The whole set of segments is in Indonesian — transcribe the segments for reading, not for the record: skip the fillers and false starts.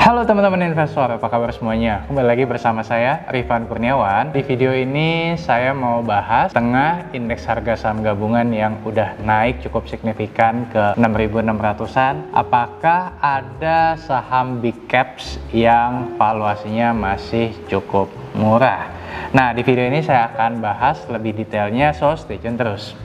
Halo teman-teman investor, apa kabar semuanya? Kembali lagi bersama saya, Rifan Kurniawan. Di video ini saya mau bahas tengah indeks harga saham gabungan yang udah naik cukup signifikan ke 6.600-an. Apakah ada saham big caps yang valuasinya masih cukup murah? Nah, di video ini saya akan bahas lebih detailnya, so stay tune terus.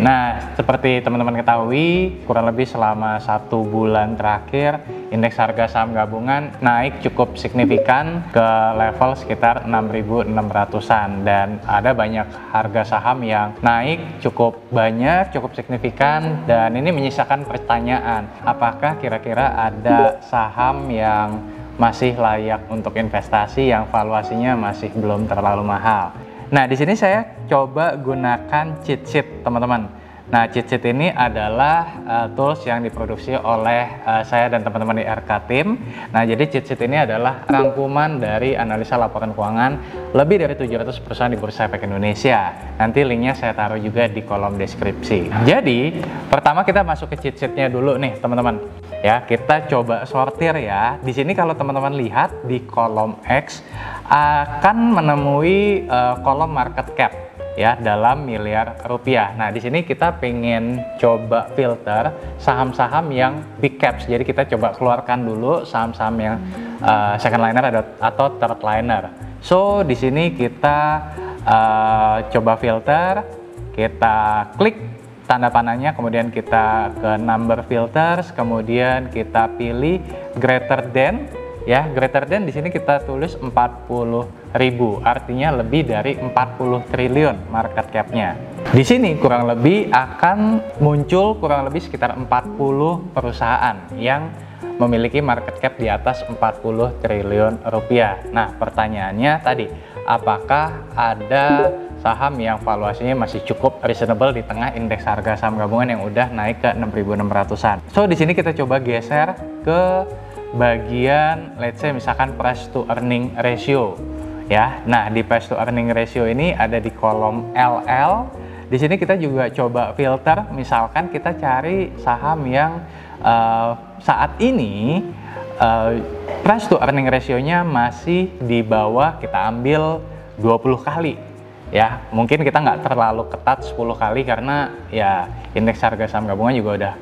Nah, seperti teman-teman ketahui, kurang lebih selama 1 bulan terakhir, indeks harga saham gabungan naik cukup signifikan ke level sekitar 6.600-an. Dan ada banyak harga saham yang naik cukup banyak, cukup signifikan, dan ini menyisakan pertanyaan, apakah kira-kira ada saham yang masih layak untuk investasi yang valuasinya masih belum terlalu mahal. Nah, di sini saya coba gunakan cheat sheet, teman-teman. Nah, cheat sheet ini adalah tools yang diproduksi oleh saya dan teman-teman di RK Team. Nah, jadi cheat sheet ini adalah rangkuman dari analisa laporan keuangan lebih dari 700 perusahaan di Bursa Efek Indonesia. Nanti linknya saya taruh juga di kolom deskripsi. Jadi, pertama kita masuk ke cheat sheet-nya dulu nih, teman-teman. Ya, kita coba sortir ya. Di sini kalau teman-teman lihat di kolom X akan menemui kolom market cap ya dalam miliar rupiah. Nah, di sini kita pengen coba filter saham-saham yang big caps. Jadi kita coba keluarkan dulu saham-saham yang second liner atau third liner. So, di sini kita coba filter, kita klik tanda panahnya, kemudian kita ke number filters, kemudian kita pilih greater than ya, greater than di sini kita tulis 40.000, artinya lebih dari 40 triliun market cap-nya. Di sini kurang lebih akan muncul kurang lebih sekitar 40 perusahaan yang memiliki market cap di atas 40 triliun rupiah. Nah, pertanyaannya tadi, apakah ada saham yang valuasinya masih cukup reasonable di tengah indeks harga saham gabungan yang udah naik ke 6.600-an. So, di sini kita coba geser ke bagian, let's say misalkan price to earning ratio ya. Nah, di price to earning ratio ini ada di kolom LL. Di sini kita juga coba filter, misalkan kita cari saham yang saat ini price to earning ratio-nya masih di bawah, kita ambil 20 kali. Ya, mungkin kita nggak terlalu ketat 10 kali karena ya indeks harga saham gabungan juga udah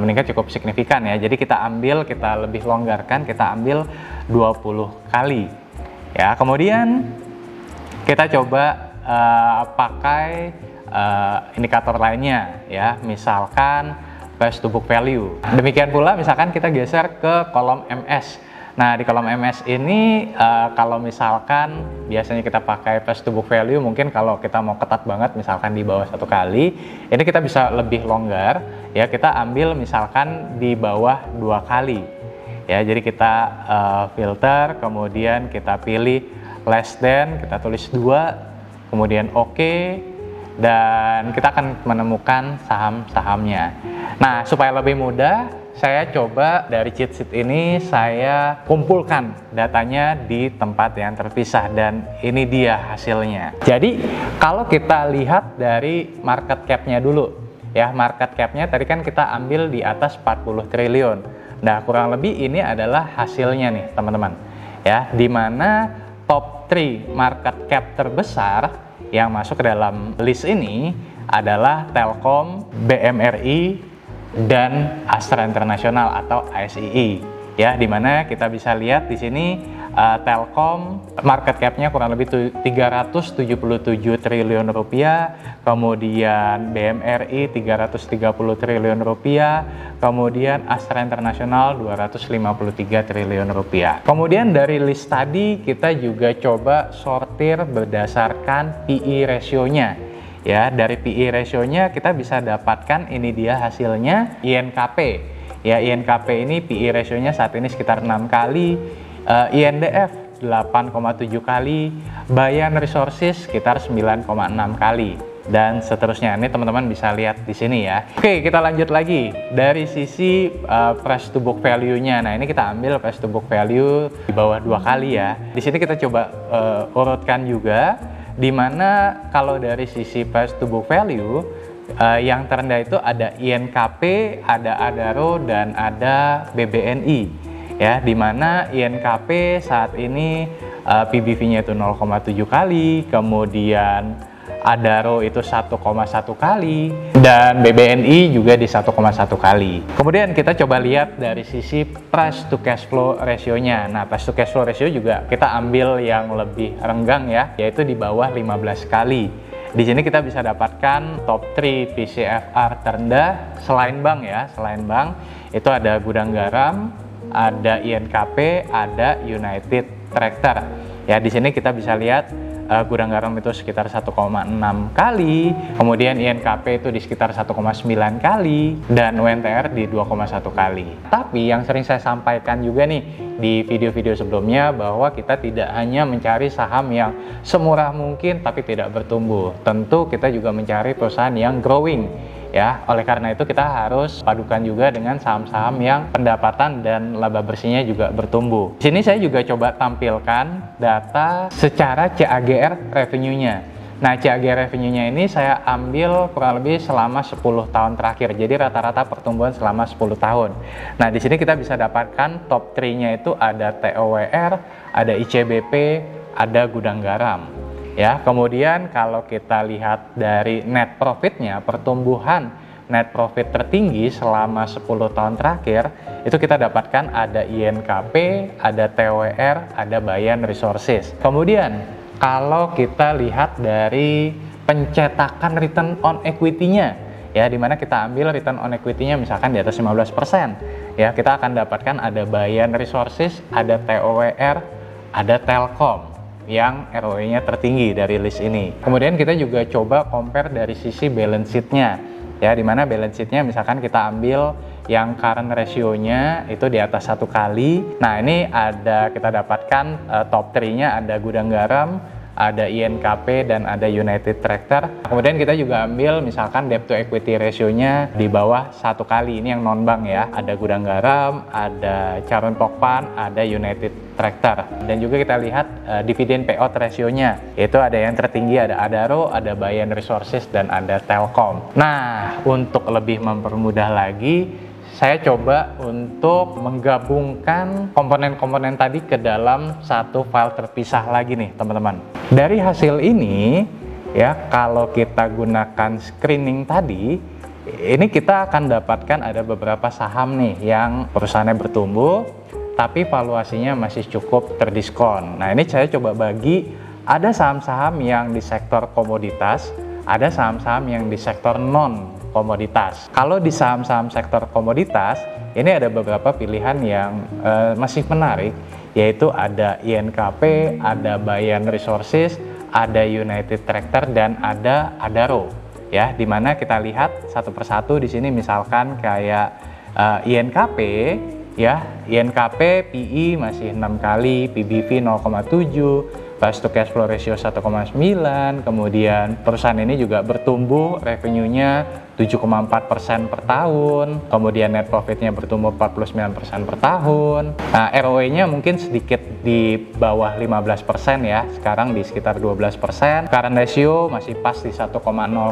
meningkat cukup signifikan ya. Jadi kita lebih longgarkan, kita ambil 20 kali. Ya, kemudian kita coba pakai indikator lainnya ya, misalkan price to book value. Demikian pula misalkan kita geser ke kolom MS. Nah, di kolom MS ini kalau misalkan biasanya kita pakai price to book value, mungkin kalau kita mau ketat banget misalkan di bawah 1 kali, ini kita bisa lebih longgar ya, kita ambil misalkan di bawah 2 kali ya. Jadi kita filter, kemudian kita pilih less than, kita tulis 2, kemudian OK, dan kita akan menemukan saham-sahamnya. Nah, supaya lebih mudah, saya coba dari cheat sheet ini saya kumpulkan datanya di tempat yang terpisah, dan ini dia hasilnya. Jadi kalau kita lihat dari market cap-nya dulu ya, market cap-nya tadi kan kita ambil di atas 40 triliun. Nah, kurang lebih ini adalah hasilnya nih, teman-teman. Ya, di mana top 3 market cap terbesar yang masuk ke dalam list ini adalah Telkom, BMRI, dan Astra International atau ASII ya, dimana kita bisa lihat di sini Telkom market cap-nya kurang lebih 377 triliun rupiah, kemudian BMRI 330 triliun rupiah, kemudian Astra International 253 triliun rupiah. Kemudian dari list tadi kita juga coba sortir berdasarkan PE ratio-nya. Ya, dari PE ratio-nya kita bisa dapatkan, ini dia hasilnya, INKP. Ya, INKP ini PE ratio-nya saat ini sekitar 6 kali, INDF 8,7 kali, Bayan Resources sekitar 9,6 kali, dan seterusnya. Ini teman-teman bisa lihat di sini ya. Oke, kita lanjut lagi dari sisi price to book value-nya. Nah, ini kita ambil price to book value di bawah 2 kali ya. Di sini kita coba urutkan juga, dimana kalau dari sisi price to book value Yang terendah itu ada INKP, ada Adaro, dan ada BBNI. Ya, di mana INKP saat ini PBV-nya itu 0,7 kali, kemudian Adaro itu 1,1 kali, dan BBNI juga di 1,1 kali. Kemudian kita coba lihat dari sisi price to cash flow ratio-nya. Nah, price to cash flow ratio juga kita ambil yang lebih renggang ya, yaitu di bawah 15 kali. Di sini kita bisa dapatkan top 3 PCFR terendah selain bank ya, selain bank itu ada Gudang Garam, ada INKP, ada United Tractor. Ya, di sini kita bisa lihat Gudang Garam itu sekitar 1,6 kali, kemudian INKP itu di sekitar 1,9 kali, dan UNTR di 2,1 kali. Tapi yang sering saya sampaikan juga nih di video-video sebelumnya bahwa kita tidak hanya mencari saham yang semurah mungkin tapi tidak bertumbuh. Tentu kita juga mencari perusahaan yang growing. Ya, oleh karena itu kita harus padukan juga dengan saham-saham yang pendapatan dan laba bersihnya juga bertumbuh. Di sini saya juga coba tampilkan data secara CAGR revenue-nya. Nah, CAGR revenue-nya ini saya ambil kurang lebih selama 10 tahun terakhir. Jadi rata-rata pertumbuhan selama 10 tahun. Nah, di sini kita bisa dapatkan top 3-nya itu ada TOWR, ada ICBP, ada Gudang Garam. Ya, kemudian kalau kita lihat dari net profitnya, pertumbuhan net profit tertinggi selama 10 tahun terakhir, itu kita dapatkan ada INKP, ada TOWR, ada Bayan Resources. Kemudian kalau kita lihat dari pencetakan return on equity-nya, ya, dimana kita ambil return on equity-nya misalkan di atas 15%, ya, kita akan dapatkan ada Bayan Resources, ada TOWR, ada Telkom yang ROE-nya tertinggi dari list ini. Kemudian kita juga coba compare dari sisi balance sheet-nya, ya, dimana balance sheet-nya misalkan kita ambil yang current ratio-nya itu di atas 1 kali. Nah, ini ada kita dapatkan top 3-nya ada Gudang Garam, ada INKP, dan ada United Tractor. Kemudian kita juga ambil misalkan debt to equity ratio-nya di bawah 1 kali, ini yang non bank ya, ada Gudang Garam, ada Charon Pokpan, ada United Tractor. Dan juga kita lihat dividen payout ratio-nya, yaitu ada yang tertinggi ada Adaro, ada Bayan Resources, dan ada Telkom. Nah, untuk lebih mempermudah lagi, saya coba untuk menggabungkan komponen-komponen tadi ke dalam satu file terpisah lagi nih teman-teman. Dari hasil ini ya, kalau kita gunakan screening tadi, ini kita akan dapatkan ada beberapa saham nih yang perusahaannya bertumbuh tapi valuasinya masih cukup terdiskon. Nah, ini saya coba bagi, ada saham-saham yang di sektor komoditas, ada saham-saham yang di sektor non komoditas. Kalau di saham-saham sektor komoditas, ini ada beberapa pilihan yang masih menarik, yaitu ada INKP, ada Bayan Resources, ada United Tractor, dan ada Adaro. Ya, dimana kita lihat satu persatu di sini, misalkan kayak INKP, ya, INKP PI masih 6 kali, PBV 0,7, price to cash flow ratio 1,9, kemudian perusahaan ini juga bertumbuh revenue-nya 7,4% per tahun, kemudian net profit-nya bertumbuh 49% per tahun. Nah, ROE-nya mungkin sedikit di bawah 15% ya, sekarang di sekitar 12%. Current ratio masih pas di 1,0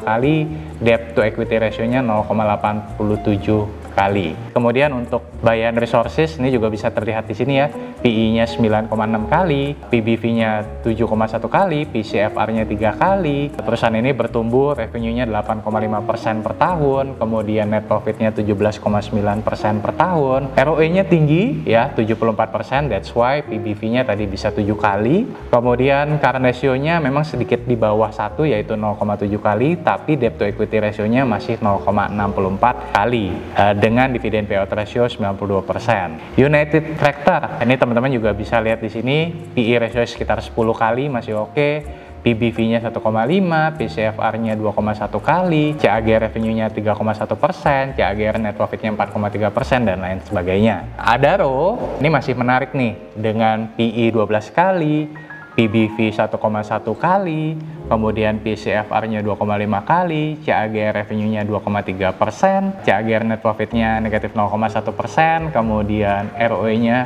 kali, debt to equity ratio-nya 0,87 kali. Kemudian untuk Bayan Resources ini juga bisa terlihat di sini ya, PI-nya 9,6 kali, PBV-nya 7,1 kali, PCFR-nya 3 kali. Perusahaan ini bertumbuh revenue-nya 8,5% per tahun, kemudian net profit-nya 17,9% per tahun. ROE-nya tinggi ya, 74%, that's why PBV-nya tadi bisa 7 kali. Kemudian current ratio-nya memang sedikit di bawah 1 yaitu 0,7 kali, tapi debt to equity ratio-nya masih 0,64 kali. Dengan dividen payout ratio 92%. United Tractor, ini teman-teman juga bisa lihat di sini, PE ratio sekitar 10 kali masih oke, PBV-nya 1,5, PCFR-nya 2,1 kali, CAGR revenue-nya 3,1%, CAGR net profit-nya 4,3%, dan lain sebagainya. Adaro, ini masih menarik nih, dengan PE 12 kali, PBV 1,1 kali, kemudian PCFR-nya 2,5 kali, CAGR revenue-nya 2,3%, CAGR net profit-nya negatif 0,1%, kemudian ROE-nya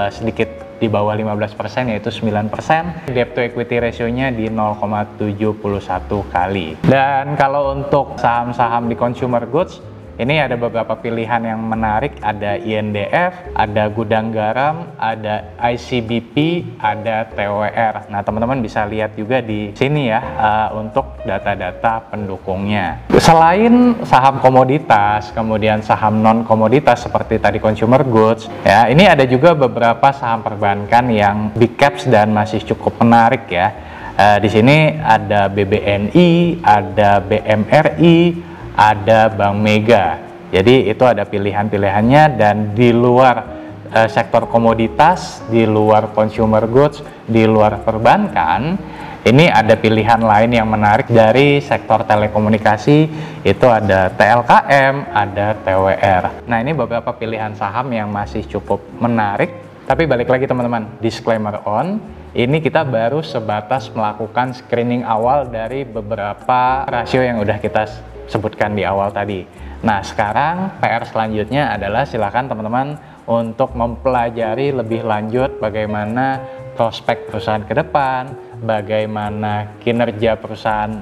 sedikit di bawah 15% yaitu 9%. Debt to equity ratio-nya di 0,71 kali. Dan kalau untuk saham-saham di consumer goods, ini ada beberapa pilihan yang menarik, ada INDF, ada Gudang Garam, ada ICBP, ada TWR. Nah, teman-teman bisa lihat juga di sini ya untuk data-data pendukungnya. Selain saham komoditas, kemudian saham non komoditas seperti tadi consumer goods, ya, ini ada juga beberapa saham perbankan yang big caps dan masih cukup menarik ya. Di sini ada BBNI, ada BMRI, ada Bank Mega. Jadi itu ada pilihan-pilihannya, dan di luar sektor komoditas, di luar consumer goods, di luar perbankan, ini ada pilihan lain yang menarik dari sektor telekomunikasi, itu ada TLKM, ada TWR. Nah, ini beberapa pilihan saham yang masih cukup menarik. Tapi balik lagi teman-teman, disclaimer on, ini kita baru sebatas melakukan screening awal dari beberapa rasio yang udah kita sebutkan di awal tadi. Nah, sekarang PR selanjutnya adalah silakan teman-teman untuk mempelajari lebih lanjut bagaimana prospek perusahaan ke depan, bagaimana kinerja perusahaan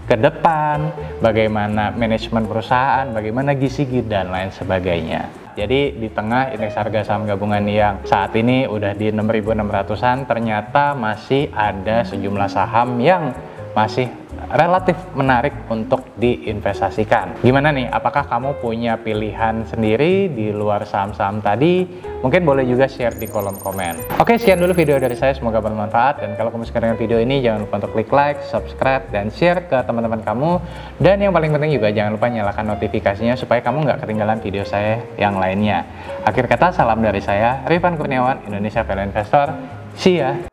ke depan, bagaimana manajemen perusahaan, bagaimana gisi dan lain sebagainya. Jadi di tengah indeks harga saham gabungan yang saat ini udah di 6.600-an, ternyata masih ada sejumlah saham yang masih relatif menarik untuk diinvestasikan. Gimana nih? Apakah kamu punya pilihan sendiri di luar saham-saham tadi? Mungkin boleh juga share di kolom komen. Oke, sekian dulu video dari saya. Semoga bermanfaat. Dan kalau kamu suka dengan video ini, jangan lupa untuk klik like, subscribe, dan share ke teman-teman kamu. Dan yang paling penting juga jangan lupa nyalakan notifikasinya supaya kamu nggak ketinggalan video saya yang lainnya. Akhir kata, salam dari saya, Rifan Kurniawan, Indonesia Value Investor. See ya!